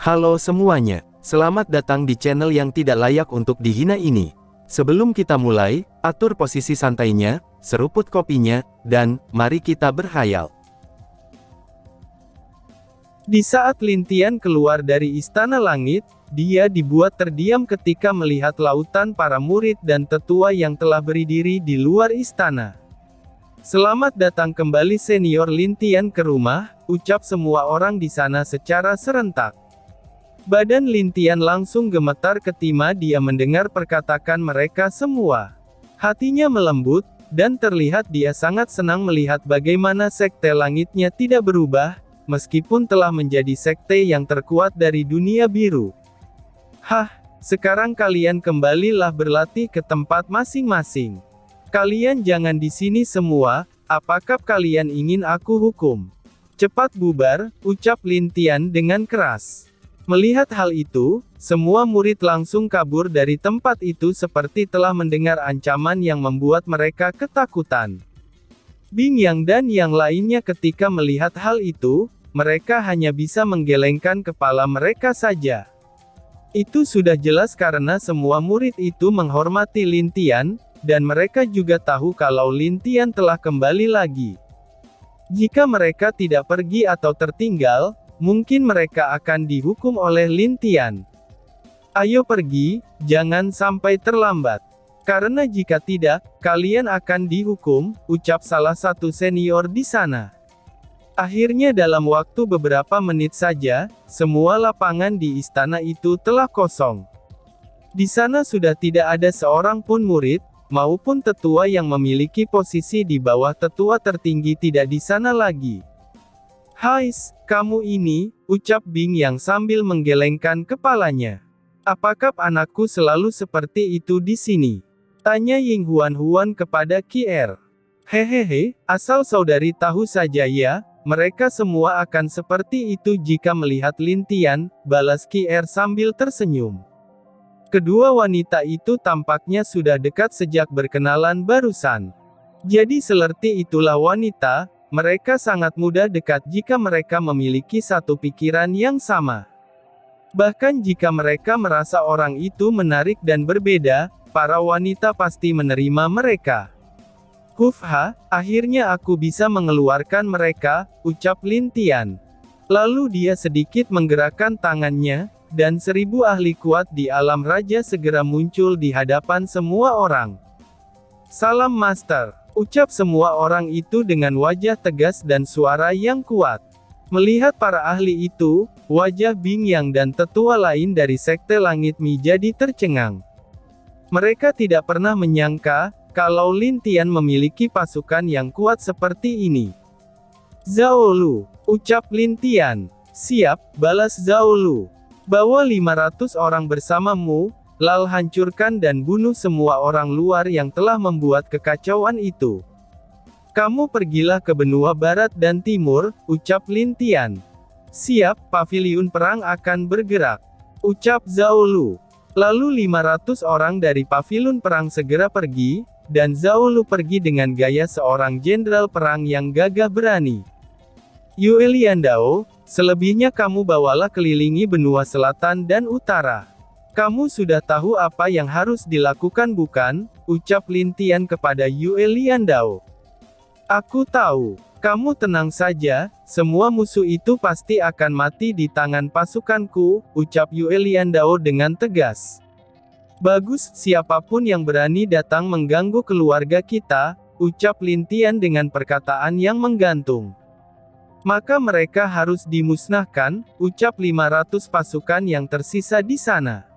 Halo semuanya, selamat datang di channel yang tidak layak untuk dihina ini. Sebelum kita mulai, atur posisi santainya, seruput kopinya, dan mari kita berkhayal. Di saat Lin Tian keluar dari Istana Langit, dia dibuat terdiam ketika melihat lautan para murid dan tetua yang telah berdiri di luar istana. Selamat datang kembali senior Lin Tian ke rumah, ucap semua orang di sana secara serentak. Badan Lin Tian langsung gemetar ketika dia mendengar perkataan mereka semua. Hatinya melembut, dan terlihat dia sangat senang melihat bagaimana sekte langitnya tidak berubah, meskipun telah menjadi sekte yang terkuat dari dunia biru. Hah, sekarang kalian kembalilah berlatih ke tempat masing-masing. Kalian jangan di sini semua, apakah kalian ingin aku hukum? Cepat bubar, ucap Lin Tian dengan keras. Melihat hal itu, semua murid langsung kabur dari tempat itu seperti telah mendengar ancaman yang membuat mereka ketakutan. Bing Yang dan yang lainnya ketika melihat hal itu, mereka hanya bisa menggelengkan kepala mereka saja. Itu sudah jelas karena semua murid itu menghormati Lin Tian, dan mereka juga tahu kalau Lin Tian telah kembali lagi. Jika mereka tidak pergi atau tertinggal, mungkin mereka akan dihukum oleh Lin Tian. Ayo pergi, jangan sampai terlambat. Karena jika tidak, kalian akan dihukum, ucap salah satu senior di sana. Akhirnya dalam waktu beberapa menit saja, semua lapangan di istana itu telah kosong. Di sana sudah tidak ada seorang pun murid, maupun tetua yang memiliki posisi di bawah tetua tertinggi tidak di sana lagi. Hais, kamu ini, ucap Bing Yang sambil menggelengkan kepalanya. Apakah anakku selalu seperti itu di sini? Tanya Ying Huan kepada Qi. Hehehe, asal saudari tahu saja ya, mereka semua akan seperti itu jika melihat Lin Tian, balas Qi sambil tersenyum. Kedua wanita itu tampaknya sudah dekat sejak berkenalan barusan. Jadi seperti itulah wanita, mereka sangat mudah dekat jika mereka memiliki satu pikiran yang sama. Bahkan jika mereka merasa orang itu menarik dan berbeda, para wanita pasti menerima mereka. Hufha, akhirnya aku bisa mengeluarkan mereka, ucap Lin Tian. Lalu dia sedikit menggerakkan tangannya, dan 1000 ahli kuat di alam raja segera muncul di hadapan semua orang. Salam Master, ucap semua orang itu dengan wajah tegas dan suara yang kuat. Melihat para ahli itu, wajah Bing Yang dan tetua lain dari Sekte Langit Mi jadi tercengang. Mereka tidak pernah menyangka, kalau Lin Tian memiliki pasukan yang kuat seperti ini. Zhao Lu, ucap Lin Tian. Siap, balas Zhao Lu. Bawa 500 orang bersamamu, lalu hancurkan dan bunuh semua orang luar yang telah membuat kekacauan itu. Kamu pergilah ke benua barat dan timur, ucap Lin Tian. Siap, paviliun perang akan bergerak, ucap Zhao Lu. Lalu 500 orang dari paviliun perang segera pergi, dan Zhao Lu pergi dengan gaya seorang jenderal perang yang gagah berani. Yue Liandao, selebihnya kamu bawalah kelilingi benua selatan dan utara. Kamu sudah tahu apa yang harus dilakukan bukan? Ucap Lin Tian kepada Yue Liandao. Aku tahu. Kamu tenang saja, semua musuh itu pasti akan mati di tangan pasukanku, ucap Yue Liandao dengan tegas. Bagus, siapapun yang berani datang mengganggu keluarga kita, ucap Lin Tian dengan perkataan yang menggantung. Maka mereka harus dimusnahkan, ucap 500 pasukan yang tersisa di sana.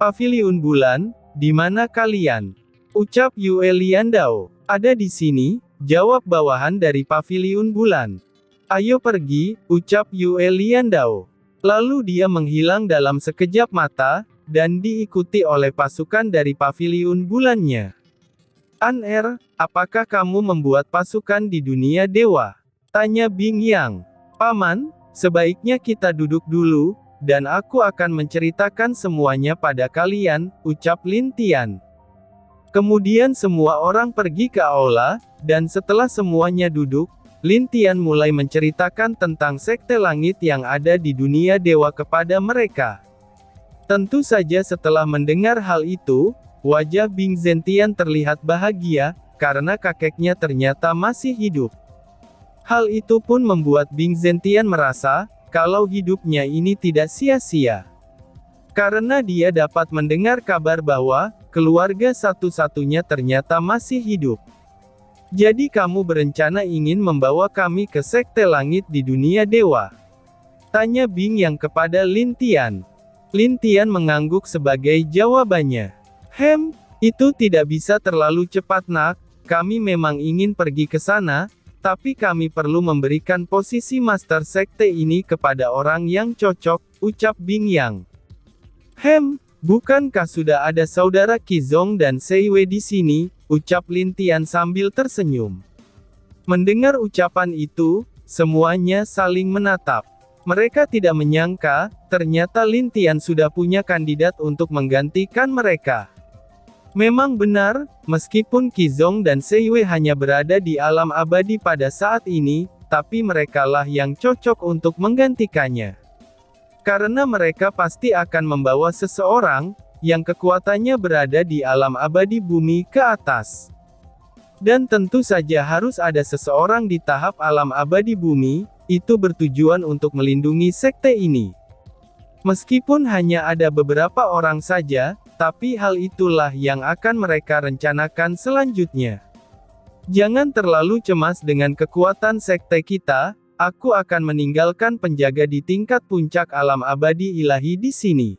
Paviliun bulan, di mana kalian? Ucap Yue Liandao. Ada di sini, jawab bawahan dari paviliun bulan. Ayo pergi, ucap Yue Liandao. Lalu dia menghilang dalam sekejap mata, dan diikuti oleh pasukan dari paviliun bulannya. An-er, apakah kamu membuat pasukan di dunia dewa? Tanya Bing Yang. Paman, sebaiknya kita duduk dulu, dan aku akan menceritakan semuanya pada kalian, ucap Lin Tian. Kemudian semua orang pergi ke aula, dan setelah semuanya duduk, Lin Tian mulai menceritakan tentang sekte langit yang ada di dunia dewa kepada mereka. Tentu saja setelah mendengar hal itu, wajah Bing Zentian terlihat bahagia, karena kakeknya ternyata masih hidup. Hal itu pun membuat Bing Zentian merasa, kalau hidupnya ini tidak sia-sia. Karena dia dapat mendengar kabar bahwa, keluarga satu-satunya ternyata masih hidup. Jadi kamu berencana ingin membawa kami ke sekte langit di dunia dewa? Tanya Bing yang kepada Lin Tian. Lin Tian mengangguk sebagai jawabannya. Itu tidak bisa terlalu cepat nak, kami memang ingin pergi ke sana, tapi kami perlu memberikan posisi master sekte ini kepada orang yang cocok, ucap Bing Yang. Bukankah sudah ada saudara Qizong dan Seiwei di sini, ucap Lin Tian sambil tersenyum. Mendengar ucapan itu, semuanya saling menatap. Mereka tidak menyangka, ternyata Lin Tian sudah punya kandidat untuk menggantikan mereka. Memang benar, meskipun Qizong dan Seiwei hanya berada di alam abadi pada saat ini, tapi merekalah yang cocok untuk menggantikannya. Karena mereka pasti akan membawa seseorang, yang kekuatannya berada di alam abadi bumi ke atas. Dan tentu saja harus ada seseorang di tahap alam abadi bumi, itu bertujuan untuk melindungi sekte ini. Meskipun hanya ada beberapa orang saja, tapi hal itulah yang akan mereka rencanakan selanjutnya. Jangan terlalu cemas dengan kekuatan sekte kita, aku akan meninggalkan penjaga di tingkat puncak alam abadi ilahi di sini.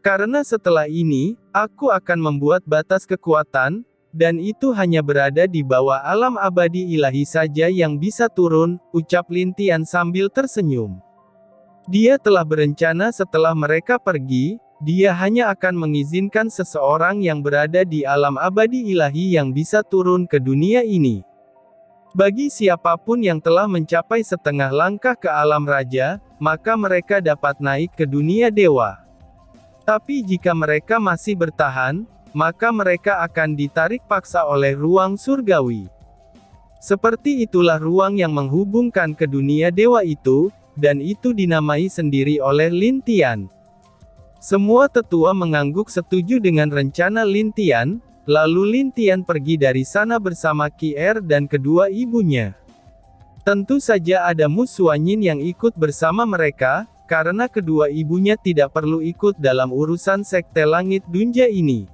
Karena setelah ini, aku akan membuat batas kekuatan, dan itu hanya berada di bawah alam abadi ilahi saja yang bisa turun, ucap Lin Tian sambil tersenyum. Dia telah berencana setelah mereka pergi, dia hanya akan mengizinkan seseorang yang berada di alam abadi ilahi yang bisa turun ke dunia ini. Bagi siapapun yang telah mencapai setengah langkah ke alam raja, maka mereka dapat naik ke dunia dewa. Tapi jika mereka masih bertahan, maka mereka akan ditarik paksa oleh ruang surgawi. Seperti itulah ruang yang menghubungkan ke dunia dewa itu, dan itu dinamai sendiri oleh Lin Tian. Semua tetua mengangguk setuju dengan rencana Lin Tian, lalu Lin Tian pergi dari sana bersama Qi dan kedua ibunya. Tentu saja ada Mu Suanyin yang ikut bersama mereka, karena kedua ibunya tidak perlu ikut dalam urusan sekte langit Dunja ini.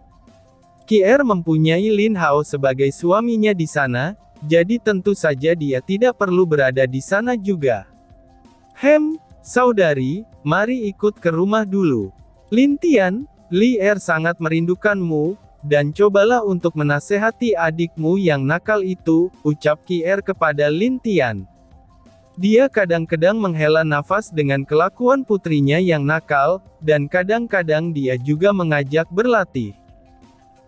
Qi mempunyai Lin Hao sebagai suaminya di sana, jadi tentu saja dia tidak perlu berada di sana juga. Saudari, mari ikut ke rumah dulu. Lin Tian, Li sangat merindukanmu, dan cobalah untuk menasehati adikmu yang nakal itu, ucap Qi kepada Lin Tian. Dia kadang-kadang menghela nafas dengan kelakuan putrinya yang nakal, dan kadang-kadang dia juga mengajak berlatih.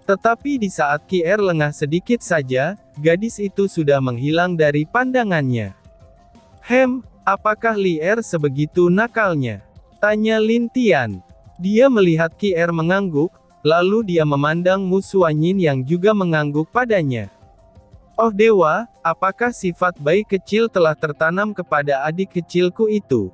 Tetapi di saat Qi lengah sedikit saja, gadis itu sudah menghilang dari pandangannya. Apakah Li sebegitu nakalnya? Tanya Lin Tian. Dia melihat Qi mengangguk, lalu dia memandang Mu Suanyin yang juga mengangguk padanya. Oh dewa, apakah sifat baik kecil telah tertanam kepada adik kecilku itu?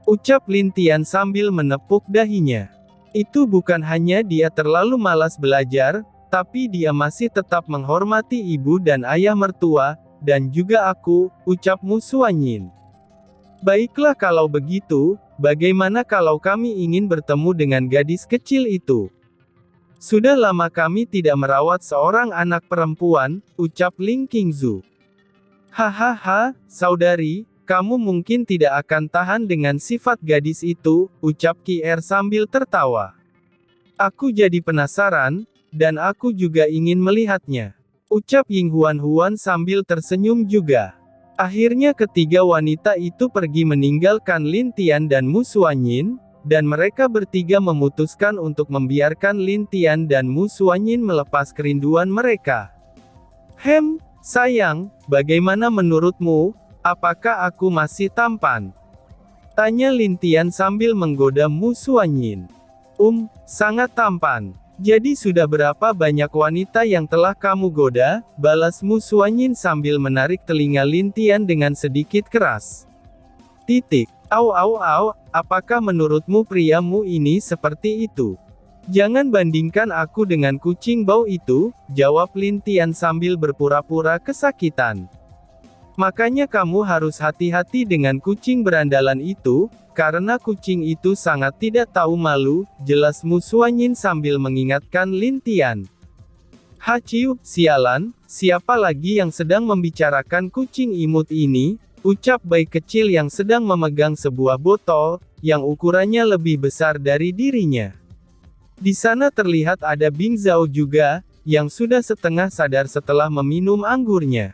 Ucap Lin Tian sambil menepuk dahinya. Itu bukan hanya dia terlalu malas belajar, tapi dia masih tetap menghormati ibu dan ayah mertua, dan juga aku, ucap Mu Suanyin. Baiklah kalau begitu, bagaimana kalau kami ingin bertemu dengan gadis kecil itu? Sudah lama kami tidak merawat seorang anak perempuan, ucap Ling Qingzu. Hahaha, saudari, kamu mungkin tidak akan tahan dengan sifat gadis itu, ucap Qi sambil tertawa. Aku jadi penasaran, dan aku juga ingin melihatnya. Ucap Ying Huan sambil tersenyum juga. Akhirnya ketiga wanita itu pergi meninggalkan Lin Tian dan Mu Suanyin, dan mereka bertiga memutuskan untuk membiarkan Lin Tian dan Mu Suanyin melepas kerinduan mereka. Sayang, bagaimana menurutmu? Apakah aku masih tampan? Tanya Lin Tian sambil menggoda Mu Suanyin. Sangat tampan. Jadi sudah berapa banyak wanita yang telah kamu goda? Balas Mu Xuanyin sambil menarik telinga Lin Tian dengan sedikit keras. Titik. Au au au, apakah menurutmu priamu ini seperti itu? Jangan bandingkan aku dengan kucing bau itu, jawab Lin Tian sambil berpura-pura kesakitan. Makanya kamu harus hati-hati dengan kucing berandalan itu, karena kucing itu sangat tidak tahu malu, jelas Mu Xuanyin sambil mengingatkan Lin Tian. Haciu, sialan, siapa lagi yang sedang membicarakan kucing imut ini? Ucap bayi kecil yang sedang memegang sebuah botol, yang ukurannya lebih besar dari dirinya. Di sana terlihat ada Bing Zhao juga, yang sudah setengah sadar setelah meminum anggurnya.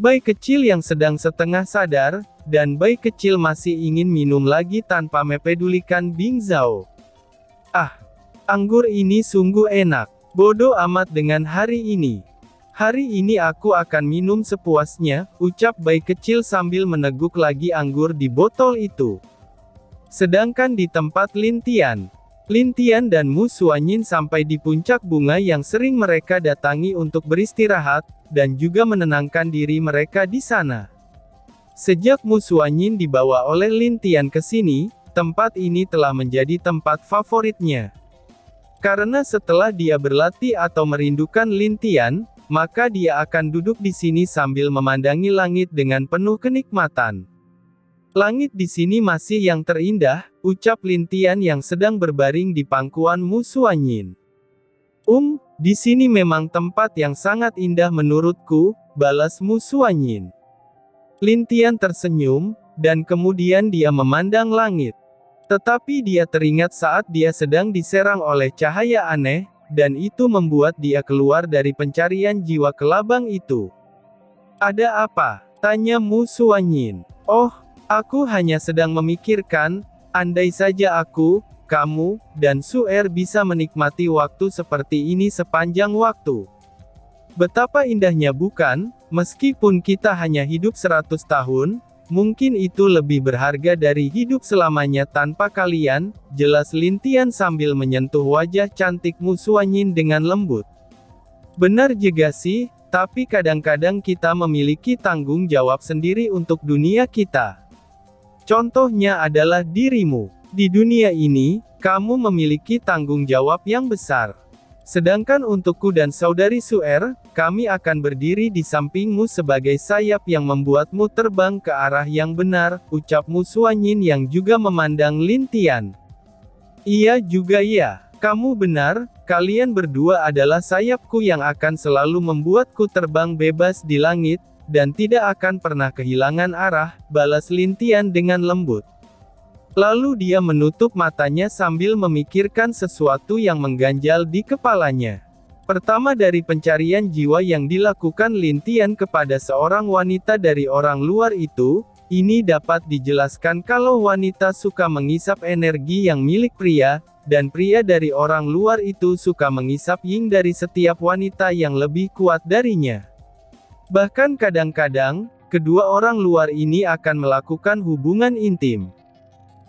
Bayi kecil yang sedang setengah sadar, dan bayi kecil masih ingin minum lagi tanpa mempedulikan Bing Zhao. Ah, anggur ini sungguh enak. Bodoh amat dengan hari ini. Hari ini aku akan minum sepuasnya, ucap bayi kecil sambil meneguk lagi anggur di botol itu. Sedangkan di tempat Lin Tian dan Mu Xuanyin sampai di puncak bunga yang sering mereka datangi untuk beristirahat, dan juga menenangkan diri mereka di sana. Sejak Mu Xuanyin dibawa oleh Lin Tian ke sini, tempat ini telah menjadi tempat favoritnya. Karena setelah dia berlatih atau merindukan Lin Tian, maka dia akan duduk di sini sambil memandangi langit dengan penuh kenikmatan. Langit di sini masih yang terindah, ucap Lin Tian yang sedang berbaring di pangkuan Mu Xuanyin. Di sini memang tempat yang sangat indah menurutku, balas Mu Xuanyin. Lin Tian tersenyum, dan kemudian dia memandang langit. Tetapi dia teringat saat dia sedang diserang oleh cahaya aneh, dan itu membuat dia keluar dari pencarian jiwa ke labang itu. Ada apa? Tanya Mu Xuanyin. Oh, aku hanya sedang memikirkan, andai saja aku, kamu, dan Su'er bisa menikmati waktu seperti ini sepanjang waktu. Betapa indahnya bukan? Meskipun kita hanya hidup 100 tahun, mungkin itu lebih berharga dari hidup selamanya tanpa kalian, jelas Lin Tian sambil menyentuh wajah cantik Mu Xuanyin dengan lembut. Benar juga sih, tapi kadang-kadang kita memiliki tanggung jawab sendiri untuk dunia kita. Contohnya adalah dirimu. Di dunia ini, kamu memiliki tanggung jawab yang besar. Sedangkan untukku dan saudari Su'er, kami akan berdiri di sampingmu sebagai sayap yang membuatmu terbang ke arah yang benar, ucap Mu Xuanyin yang juga memandang Lin Tian. Iya juga ya, kamu benar, kalian berdua adalah sayapku yang akan selalu membuatku terbang bebas di langit, dan tidak akan pernah kehilangan arah, balas Lin Tian dengan lembut. Lalu dia menutup matanya sambil memikirkan sesuatu yang mengganjal di kepalanya. Pertama dari pencarian jiwa yang dilakukan Lin Tian kepada seorang wanita dari orang luar itu, ini dapat dijelaskan kalau wanita suka mengisap energi yang milik pria, dan pria dari orang luar itu suka mengisap yin dari setiap wanita yang lebih kuat darinya. Bahkan kadang-kadang, kedua orang luar ini akan melakukan hubungan intim.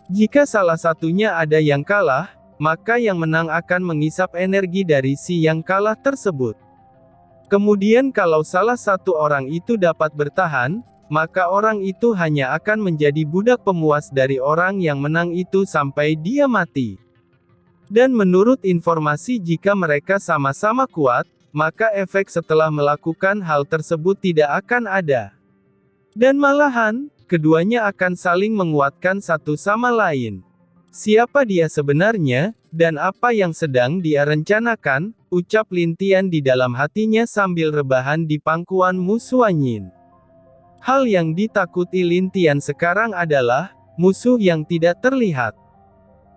Jika salah satunya ada yang kalah, maka yang menang akan mengisap energi dari si yang kalah tersebut. Kemudian kalau salah satu orang itu dapat bertahan, maka orang itu hanya akan menjadi budak pemuas dari orang yang menang itu sampai dia mati. Dan menurut informasi jika mereka sama-sama kuat, maka efek setelah melakukan hal tersebut tidak akan ada. Dan malahan, keduanya akan saling menguatkan satu sama lain. Siapa dia sebenarnya, dan apa yang sedang dia rencanakan, ucap Lin Tian di dalam hatinya sambil rebahan di pangkuan Mu Xuanyin. Hal yang ditakuti Lin Tian sekarang adalah, musuh yang tidak terlihat.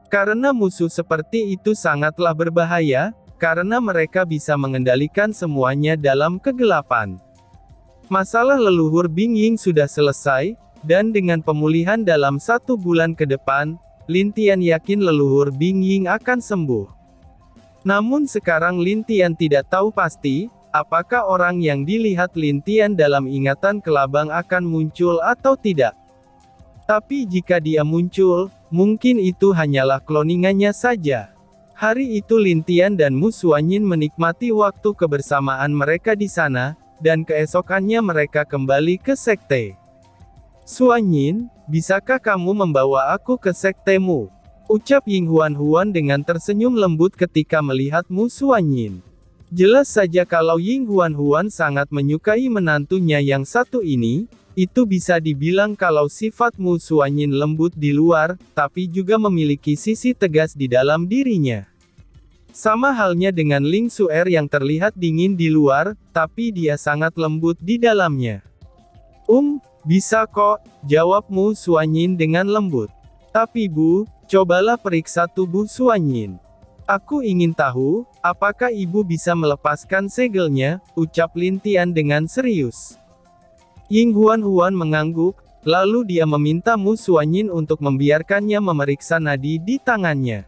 Karena musuh seperti itu sangatlah berbahaya, karena mereka bisa mengendalikan semuanya dalam kegelapan. Masalah leluhur Bing Ying sudah selesai, dan dengan pemulihan dalam 1 bulan ke depan, Lin Tian yakin leluhur Bing Ying akan sembuh. Namun sekarang Lin Tian tidak tahu pasti, apakah orang yang dilihat Lin Tian dalam ingatan kelabang akan muncul atau tidak. Tapi jika dia muncul, mungkin itu hanyalah kloningannya saja. Hari itu Lin Tian dan Mu Xuanyin menikmati waktu kebersamaan mereka di sana, dan keesokannya mereka kembali ke sekte. Xuanyin, bisakah kamu membawa aku ke sektemu? Ucap Ying Huan dengan tersenyum lembut ketika melihat Mu Xuanyin. Jelas saja kalau Ying Huan sangat menyukai menantunya yang satu ini. Itu bisa dibilang kalau sifat Mu Xuanyin lembut di luar, tapi juga memiliki sisi tegas di dalam dirinya. Sama halnya dengan Ling Xuer yang terlihat dingin di luar, tapi dia sangat lembut di dalamnya. Bisa kok, jawab Mu Xuanyin dengan lembut. Tapi Bu, cobalah periksa tubuh Xuanyin. Aku ingin tahu, apakah ibu bisa melepaskan segelnya, ucap Lin Tian dengan serius. Ying Huan mengangguk, lalu dia meminta Mu Xuanyin untuk membiarkannya memeriksa nadi di tangannya.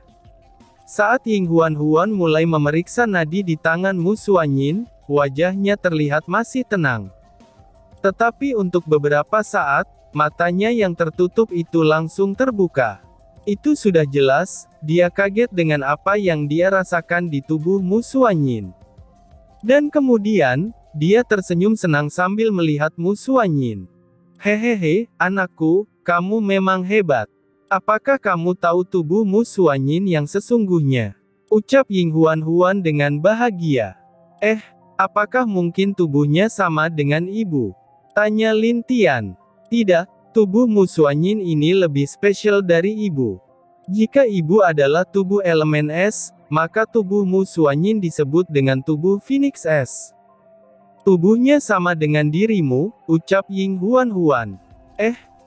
Saat Ying Huan mulai memeriksa nadi di tangan Mu Xuanyin, wajahnya terlihat masih tenang. Tetapi untuk beberapa saat, matanya yang tertutup itu langsung terbuka. Itu sudah jelas, dia kaget dengan apa yang dia rasakan di tubuh Mu Xuanyin. Dan kemudian, dia tersenyum senang sambil melihat Mu Xuanyin. Hehehe, anakku, kamu memang hebat. Apakah kamu tahu tubuh Mu Xuanyin yang sesungguhnya? Ucap Ying Huan dengan bahagia. Apakah mungkin tubuhnya sama dengan ibu? Tanya Lin Tian. Tidak, tubuh Mu Xuanyin ini lebih spesial dari ibu. Jika ibu adalah tubuh elemen es, maka tubuh Mu Xuanyin disebut dengan tubuh Phoenix Es. Tubuhnya sama dengan dirimu, ucap Ying Huan.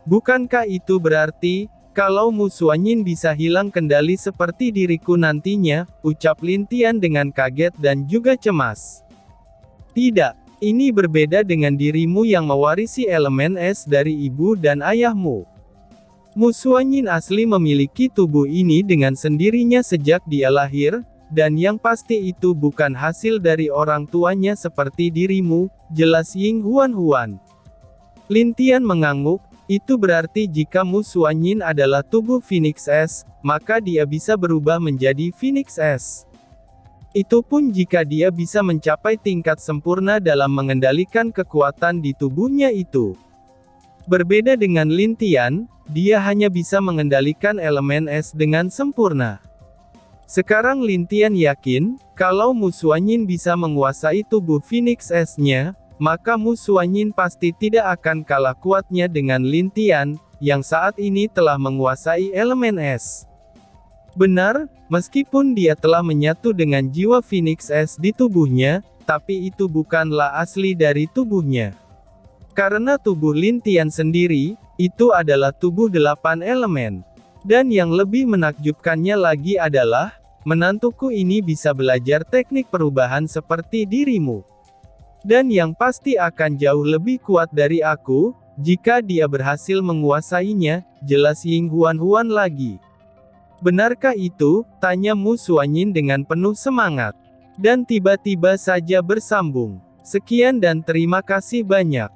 Bukankah itu berarti, kalau Mu Xuanyin bisa hilang kendali seperti diriku nantinya, ucap Lin Tian dengan kaget dan juga cemas. Tidak, ini berbeda dengan dirimu yang mewarisi elemen es dari ibu dan ayahmu. Mu Xuanyin asli memiliki tubuh ini dengan sendirinya sejak dia lahir, dan yang pasti itu bukan hasil dari orang tuanya seperti dirimu, jelas Ying Huan. Lin Tian mengangguk, itu berarti jika Mu Xuanyin adalah tubuh Phoenix Es, maka dia bisa berubah menjadi Phoenix Es. Itu pun jika dia bisa mencapai tingkat sempurna dalam mengendalikan kekuatan di tubuhnya itu. Berbeda dengan Lin Tian, dia hanya bisa mengendalikan elemen es dengan sempurna. Sekarang Lin Tian yakin, kalau Mu Xuanyin bisa menguasai tubuh Phoenix Es-nya, maka Mu Xuanyin pasti tidak akan kalah kuatnya dengan Lin Tian, yang saat ini telah menguasai elemen es. Benar, meskipun dia telah menyatu dengan jiwa Phoenix Es di tubuhnya, tapi itu bukanlah asli dari tubuhnya. Karena tubuh Lin Tian sendiri, itu adalah tubuh 8 elemen. Dan yang lebih menakjubkannya lagi adalah, menantuku ini bisa belajar teknik perubahan seperti dirimu. Dan yang pasti akan jauh lebih kuat dari aku, jika dia berhasil menguasainya, jelas Ying Huan lagi. Benarkah itu? Tanya Mu Xuanyin dengan penuh semangat. Dan tiba-tiba saja bersambung. Sekian dan terima kasih banyak.